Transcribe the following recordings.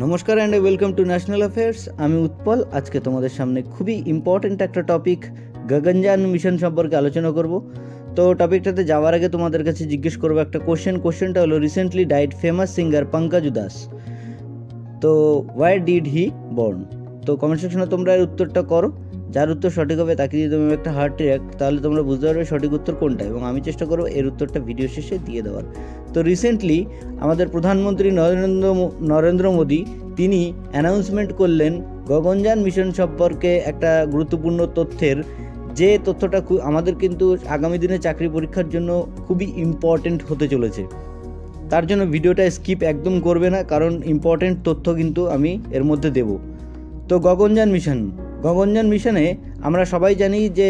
নমস্কার and welcome to national affairs. আমি উৎপল। আজকে তোমাদের সামনে খুবই ইম্পর্ট্যান্ট একটা টপিক গগনযান মিশন সম্পর্কে আলোচনা করব। তো টপিকটাতে যাওয়ার আগে তোমাদের কাছে জিজ্ঞেস করবো একটা কোশ্চেনটা হলো recently died famous singer Pankaj উদাস, তো ওয়ার ডিড হি বর্ন? তো কমেন্ট সেকশনে তোমরা এর উত্তরটা করো। যার উত্তর সঠিক হবে তাকে যদি তুমি একটা হার্ট রিয়াক্ট, তাহলে তোমরা বুঝতে পারবে সঠিক উত্তর কোনটা, এবং আমি চেষ্টা করবো এর উত্তরটা ভিডিও শেষে দিয়ে দেওয়ার। তো রিসেন্টলি আমাদের প্রধানমন্ত্রী নরেন্দ্র মোদী তিনি অ্যানাউন্সমেন্ট করলেন গগনযান মিশন সম্পর্কে একটা গুরুত্বপূর্ণ তথ্যের, যে তথ্যটা আমাদের কিন্তু আগামী দিনে চাকরি পরীক্ষার জন্য খুবই ইম্পর্টেন্ট হতে চলেছে। তার জন্য ভিডিওটা স্কিপ একদম করবে না, কারণ ইম্পর্টেন্ট তথ্য কিন্তু আমি এর মধ্যে দেব। তো গগনযান মিশনে আমরা সবাই জানি যে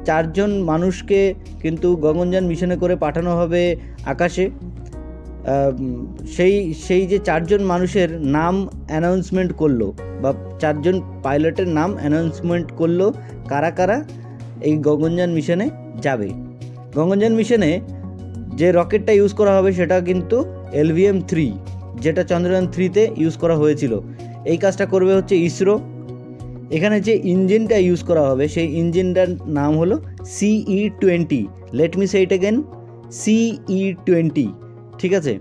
4 জন মানুষকে কিন্তু গগনযান মিশনে করে পাঠানো হবে আকাশে। সেই যে 4 জন মানুষের নাম অ্যানাউন্সমেন্ট করলো, বা 4 জন পাইলটের নাম অ্যানাউন্সমেন্ট করলো কারা কারা এই গগনযান মিশনে যাবে। গগনযান মিশনে যে রকেটটা ইউজ করা হবে সেটা কিন্তু LVM-3, যেটা চন্দ্রযান 3-তে ইউজ করা হয়েছিল। এই কাজটা করবে হচ্ছে ইসরো। এখানে যে ইঞ্জিনটা ইউজ করা হবে সেই ইঞ্জিনটার নাম হলো CE-20। Let me say it again, CE-20। ঠিক আছে।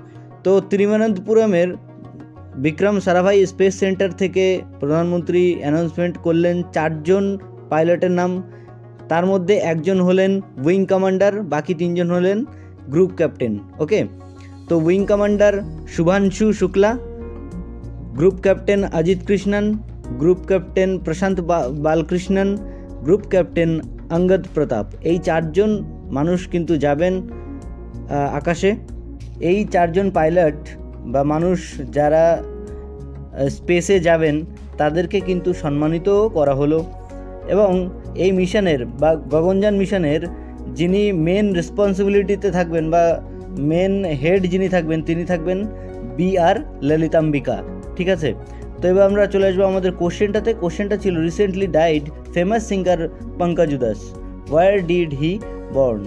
তো তিরুবনন্তপুরমের বিক্রম সারাভাই স্পেস সেন্টার থেকে প্রধানমন্ত্রী অ্যানাউন্সমেন্ট করলেন 4 জন পাইলটের নাম। তার মধ্যে একজন হলেন উইং কমান্ডার, বাকি 3 জন হলেন গ্রুপ ক্যাপ্টেন। ওকে, তো wing commander Shubhanshu Shukla, group captain Ajit Krishnan, group captain Prashant Balakrishnan, group captain Angad Pratap. এই 4 জন মানুষ কিন্তু যাবেন আকাশে। এই 4 জন পাইলট বা মানুষ যারা স্পেসে যাবেন তাদেরকে কিন্তু সম্মানিত করা হলো। এবং এই মিশনের বা গগনযান মিশনের যিনি মেন রেসপন্সিবিলিটিতে থাকবেন বা মেন হেড যিনি থাকবেন তিনি থাকবেন BR ললিতাম্বিকা। ঠিক আছে। তো এবার আমরা চলে আসবো আমাদের কোশ্চেনটাতে। কোশ্চেনটা ছিল recently died famous singer Pankaj উদাস, ওয়ার ডিড হি বর্ন?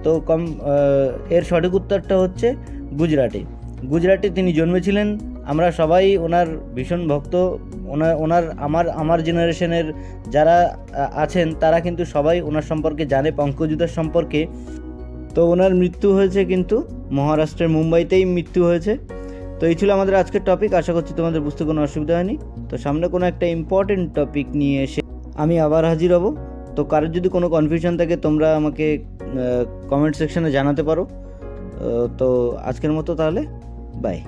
তো এর সঠিক উত্তরটা হচ্ছে গুজরাটে তিনি জন্মেছিলেন। আমরা সবাই ওনার ভীষণ ভক্ত। আমার জেনারেশনের যারা আছেন তারা কিন্তু সবাই ওনার সম্পর্কে জানে, পঙ্কজ উদাস সম্পর্কে। তো ওনার মৃত্যু হয়েছে কিন্তু মহারাষ্ট্রের মুম্বাইতেই মৃত্যু হয়েছে। তো এই ছিল আমাদের আজকের টপিক। আশা করছি তোমাদের বুঝতে কোনো অসুবিধা হয়নি। তো সামনে কোনো একটা ইম্পর্টেন্ট টপিক নিয়ে এসে আমি আবার হাজির হব। তো কারোর যদি কোনো কনফিউশন থাকে তোমরা আমাকে কমেন্ট সেকশনে জানাতে পারো। তো আজকের মতো তাহলে বাই।